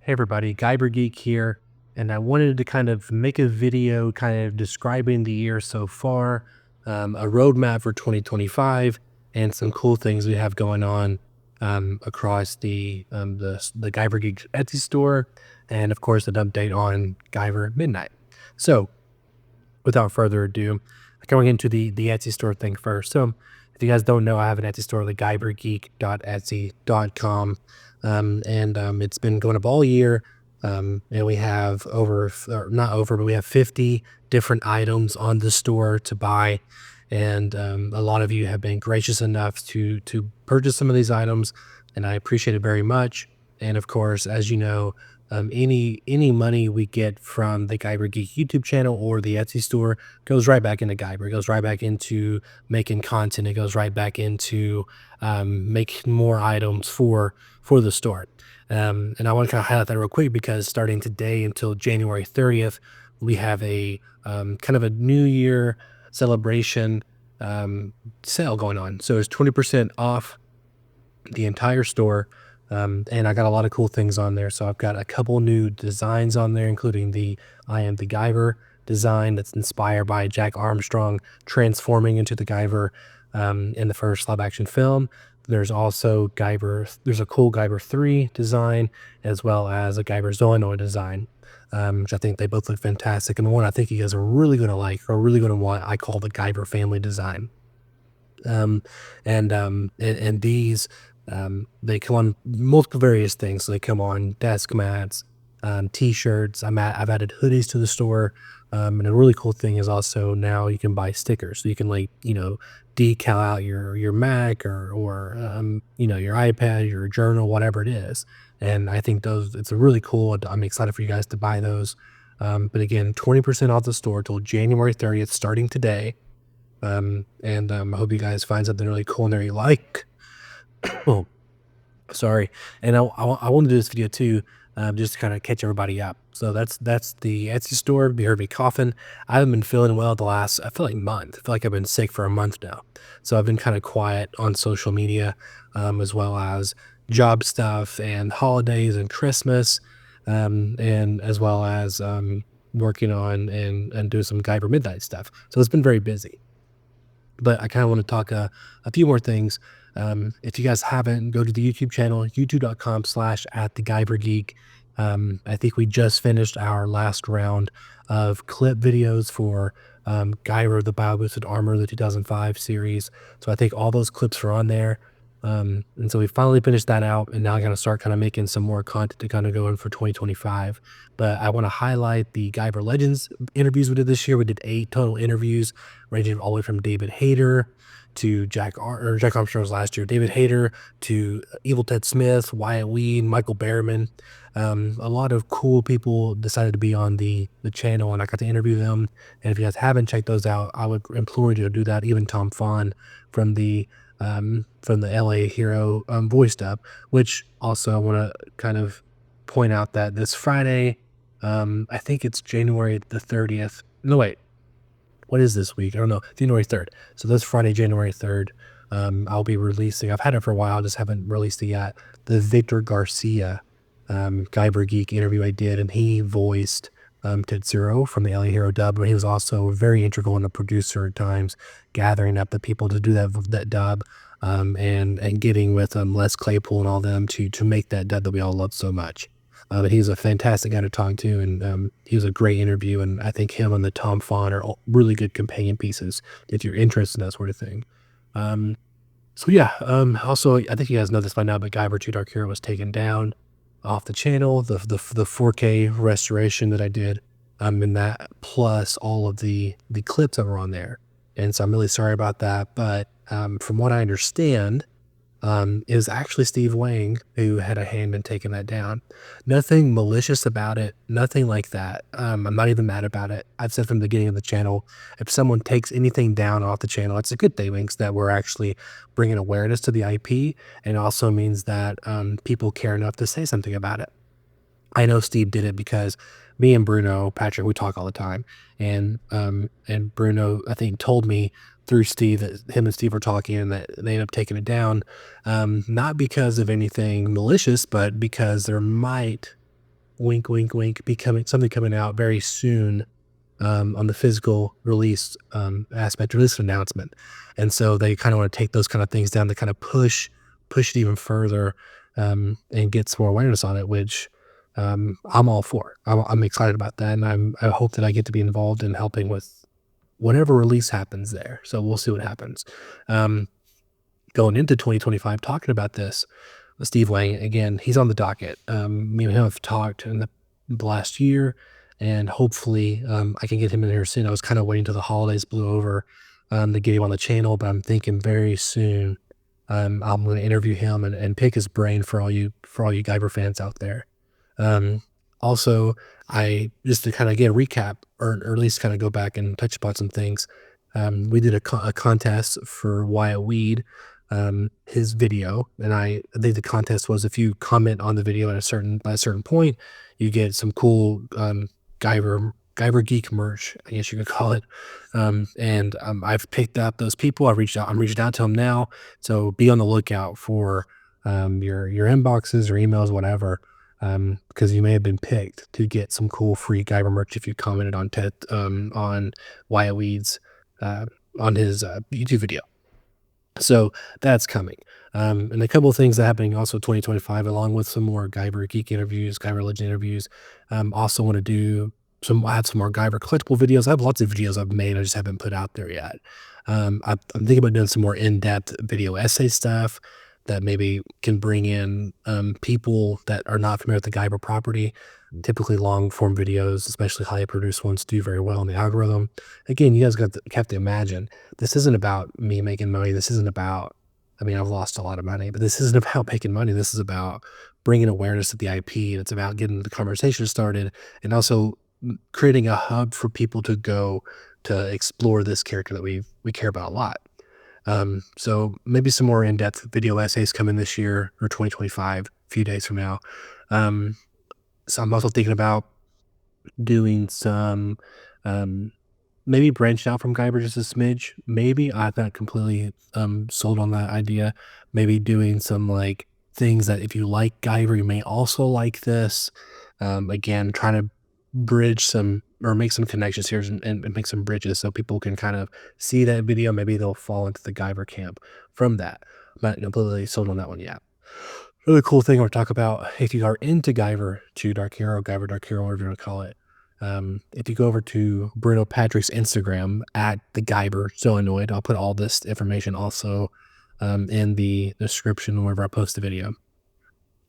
Hey everybody, Guyver Geek here, and I wanted to kind of make a video kind of describing the year so far, a roadmap for 2025, and some cool things we have going on across the Guyver Geek Etsy store, and of course an update on Guyver Midnight. So without further ado, going into the Etsy store thing first. So if you guys don't know, I have an Etsy store, the guyvergeek.etsy.com. It's been going up all year. And we have not over, but we have 50 different items on the store to buy. And a lot of you have been gracious enough to purchase some of these items, and I appreciate it very much. And of course, as you know, any money we get from the Guyver Geek YouTube channel or the Etsy store goes right back into Guyver. It goes right back into making content. It goes right back into making more items for the store. And I want to kind of highlight that real quick because starting today until January 30th, we have a kind of a New Year celebration sale going on. So it's 20% off the entire store. And I got a lot of cool things on there. So I've got a couple new designs on there, including the I Am the Guyver design that's inspired by Jack Armstrong transforming into the Guyver in the first live action film. There's also there's a cool Guyver 3 design, as well as a Guyver Zoanoid design, which I think they both look fantastic. And the one I think you guys are really going to like, or really going to want, I call the Guyver family design. And these, they come on multiple various things. So they come on desk mats, t-shirts. I've added hoodies to the store. And a really cool thing is also now you can buy stickers. So you can decal out your Mac or your iPad, your journal, whatever it is. And I think it's a really cool. I'm excited for you guys to buy those. But again, 20% off the store till January 30th, starting today. I hope you guys find something really cool in there you like. Oh, sorry. And I want to do this video too, just to kind of catch everybody up. So that's the Etsy store. You heard me coughing. I haven't been feeling well I feel like month. I feel like I've been sick for a month now. So I've been kind of quiet on social media, as well as job stuff and holidays and Christmas, and as well as working on and doing some Guyver Midnight stuff. So it's been very busy. But I kind of want to talk a few more things. If you guys haven't, go to the YouTube channel, youtube.com/@theguyvergeek. I think we just finished our last round of clip videos for Guyver the Bio-Boosted Armor, the 2005 series. So I think all those clips are on there. And so we finally finished that out, and now I'm going to start kind of making some more content to kind of go in for 2025. But I want to highlight the Guyver Legends interviews we did this year. We did 8 total interviews, ranging all the way from David Hayter to Jack Armstrong was last year, David Hayter to Evil Ted Smith, Wyatt Weed, Michael Behrman. A lot of cool people decided to be on the channel, and I got to interview them. And if you guys haven't checked those out, I would implore you to do that. Even Tom Fawn from the LA Hero voiced up, which also I want to kind of point out that this Friday, I think it's January the 30th. No, wait, what is this week? I don't know. January 3rd. So this Friday, January 3rd, I'll be releasing, I've had it for a while, just haven't released it yet, the Victor Garcia Guyver Geek interview I did, and he voiced Tetsuro from the LA Hero dub, but he was also very integral and a producer at times, gathering up the people to do that dub, and getting with Les Claypool and all them to make that dub that we all love so much. But he's a fantastic guy to talk to, and he was a great interview, and I think him and the Tom Fawn are all really good companion pieces if you're interested in that sort of thing. So yeah, also, I think you guys know this by now, but Guyver 2 Dark Hero was taken down off the channel, the 4K restoration that I did, and that plus all of the clips that were on there. And so I'm really sorry about that, but from what I understand, it was actually Steve Wang who had a hand in taking that down. Nothing malicious about it, nothing like that. I'm not even mad about it. I've said from the beginning of the channel, if someone takes anything down off the channel, it's a good thing, means that we're actually bringing awareness to the IP, and also means that people care enough to say something about it. I know Steve did it because me and Bruno, Patrick, we talk all the time, and Bruno, I think, told me through Steve that him and Steve were talking and that they ended up taking it down, not because of anything malicious, but because there might wink, wink, wink, something coming out very soon on the physical release aspect, release announcement. And so they kind of want to take those kind of things down to kind of push it even further and get some more awareness on it, which I'm all for. I'm excited about that, and I hope that I get to be involved in helping with whatever release happens there. So we'll see what happens. Um, Going into 2025, talking about this, Steve Wang, again, he's on the docket. Me and him have talked in the last year, and hopefully, I can get him in here soon. I was kind of waiting till the holidays blew over, to get him on the channel, but I'm thinking very soon, I'm going to interview him and pick his brain for all you Guyver fans out there. Um, Also, I just to kind of get a recap, or at least kind of go back and touch upon some things. We did a contest for Wyatt Weed, his video, and I think the contest was if you comment on the video at a certain point, you get some cool Guyver Geek merch, I guess you could call it. And I've picked up those people. I'm reaching out to them now. So be on the lookout for your inboxes or emails, whatever, because you may have been picked to get some cool free Guyver merch if you commented on Wyatt Weed's on his YouTube video. So that's coming. And a couple of things that happening also 2025, along with some more Guyver Geek interviews, Guyver Legend interviews. Also want to do I have some more Guyver collectible videos. I have lots of videos I've made. I just haven't put out there yet. I'm thinking about doing some more in-depth video essay stuff that maybe can bring in people that are not familiar with the Guyver property. Typically, long form videos, especially highly produced ones, do very well in the algorithm. Again, you guys have to imagine this isn't about me making money. This isn't about, I mean, I've lost a lot of money, but this isn't about making money. This is about bringing awareness to the IP. And it's about getting the conversation started and also creating a hub for people to go to explore this character that we care about a lot. So maybe some more in-depth video essays coming this year or 2025, a few days from now. Um, so I'm also thinking about doing some, um, maybe branched out from Guyver just a smidge. Maybe I'm not completely sold on that idea. Maybe doing some like things that if you like Guyver, you may also like this. Again, trying to bridge some or make some connections here and make some bridges so people can kind of see that video. Maybe they'll fall into the Guyver camp from that. I'm not completely sold on that one yet. Really cool thing I want to talk about if you are into Guyver to Dark Hero, Guyver Dark Hero, whatever you want to call it. If you go over to Bruno Patrick's Instagram at the Guyver Zoonoid, I'll put all this information also in the description wherever I post the video.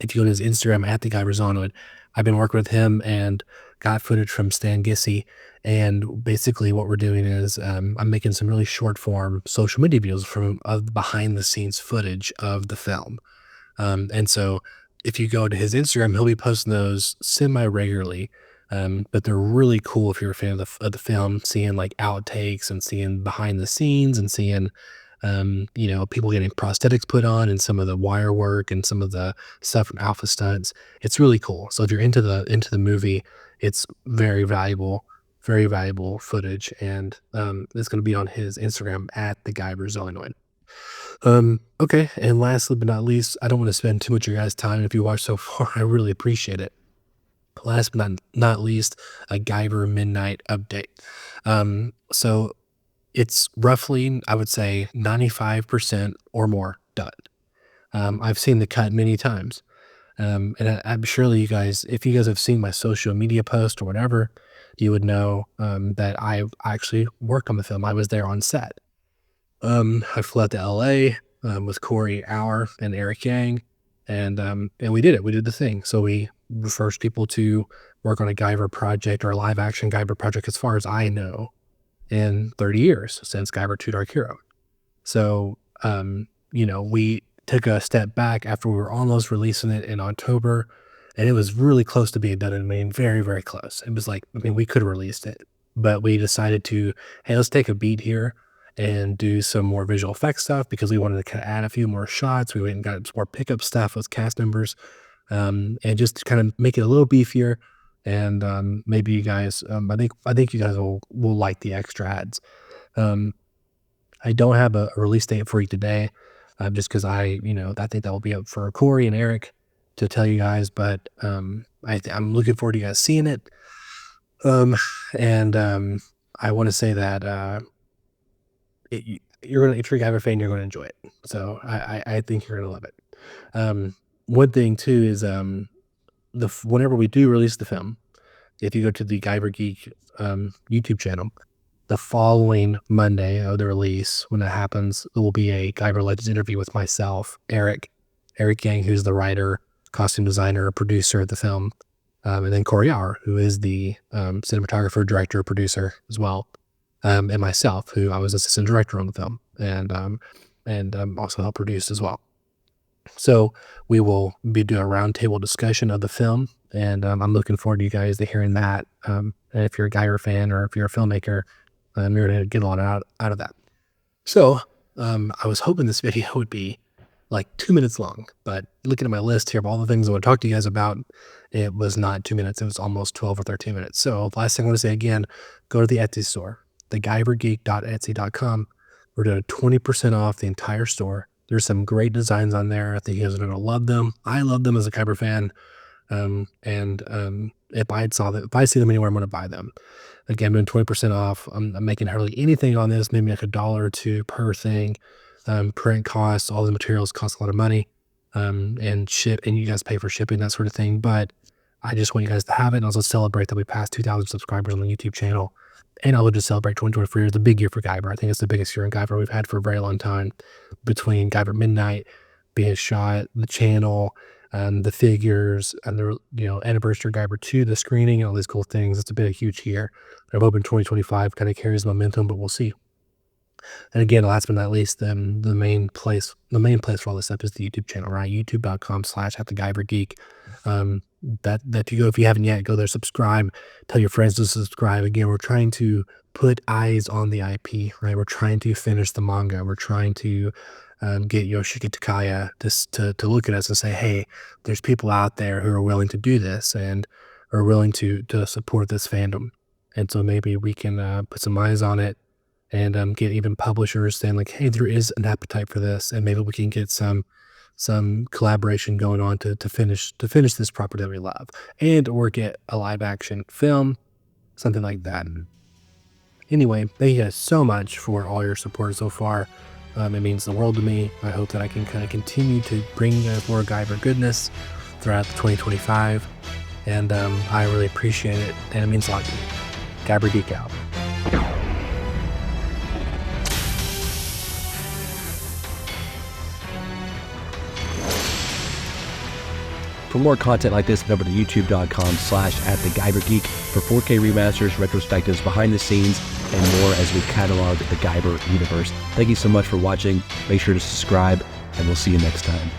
If you go to his Instagram at the Guyver Zoonoid, I've been working with him and got footage from Stan Gissy. And basically, what we're doing is I'm making some really short form social media videos from behind the scenes footage of the film. And so if you go to his Instagram, he'll be posting those semi regularly. But they're really cool if you're a fan of the film, seeing like outtakes and seeing behind the scenes and seeing, people getting prosthetics put on and some of the wire work and some of the stuff from Alpha Stunts. It's really cool. So if you're into the movie, it's very valuable footage. And it's going to be on his Instagram at the Guyver Zoonoid. Okay, and lastly but not least, I don't want to spend too much of your guys' time. If you watched so far, I really appreciate it. Last but not least, a Guyver Midnight update. So it's roughly, I would say, 95% or more done. I've seen the cut many times. And I'm surely you guys, if you guys have seen my social media post or whatever, you would know that I actually worked on the film. I was there on set. I flew out to LA with Corey Auer and Eric Yang, and we did it. We did the thing. So we were the first people to work on a Guyver project or a live action Guyver project, as far as I know, in 30 years since Guyver 2 Dark Hero. So, we took a step back after we were almost releasing it in October, and it was really close to being done. I mean, very, very close. It was like, I mean, we could have released it, but we decided to, hey, let's take a beat here and do some more visual effects stuff because we wanted to kind of add a few more shots. We went and got some more pickup stuff with cast members, and just to kind of make it a little beefier. And maybe you guys, I think you guys will like the extra ads. I don't have a release date for you today, just because I think that will be up for Corey and Eric, to tell you guys, but I'm looking forward to you guys seeing it. And I want to say that you're gonna, if you're a Guyver fan, you're gonna enjoy it. So I think you're gonna love it. One thing too is whenever we do release the film, if you go to the Guyver Geek YouTube channel, the following Monday of the release, when it happens, there will be a Guyver Legends interview with myself, Eric Yang, who's the writer, costume designer, producer of the film, and then Corey Auer, who is the cinematographer, director, producer as well, and myself, who I was assistant director on the film, and also helped produce as well. So we will be doing a roundtable discussion of the film, and I'm looking forward to you guys to hearing that. And if you're a Guyver fan or if you're a filmmaker, you're going to get a lot out of that. So I was hoping this video would be like 2 minutes long, but looking at my list here of all the things I want to talk to you guys about, it was not 2 minutes. It was almost 12 or 13 minutes. So the last thing I want to say again, go to the Etsy store, the guyvergeek.etsy.com. We're doing 20% off the entire store. There's some great designs on there. I think you guys are going to love them. I love them as a Guyver fan. If I see them anywhere, I'm going to buy them. Again, I'm doing 20% off. I'm making hardly anything on this, maybe like $1 or $2 per thing. Print costs, all the materials cost a lot of money, and you guys pay for shipping, that sort of thing. But I just want you guys to have it, and also celebrate that we passed 2,000 subscribers on the YouTube channel. And I'll just celebrate 2024 years, the big year for Guyver. I think it's the biggest year in Guyver we've had for a very long time, between Guyver Midnight being shot, the channel, the figures, and the anniversary of Guyver 2, the screening, and all these cool things. It's been a huge year. I'm hoping 2025 kind of carries momentum, but we'll see. And again, last but not least, the main place for all this stuff is the YouTube channel, right? youtube.com/@theguyvergeek. That you go, if you haven't yet, go there, subscribe, tell your friends to subscribe. Again, we're trying to put eyes on the IP, right? We're trying to finish the manga. We're trying to get Yoshiki Takaya to look at us and say, hey, there's people out there who are willing to do this and are willing to support this fandom. And so maybe we can put some eyes on it and get even publishers saying like, hey, there is an appetite for this, and maybe we can get some collaboration going on to finish this property that we love, and or get a live action film, something like that. Anyway, thank you guys so much for all your support so far. It means the world to me. I hope that I can kind of continue to bring you guys more Guyver goodness throughout the 2025, and I really appreciate it, and it means a lot to me. Guyver Geek out. For more content like this, head over to youtube.com/@theguyvergeek for 4K remasters, retrospectives, behind the scenes, and more as we catalog the Guyver universe. Thank you so much for watching. Make sure to subscribe, and we'll see you next time.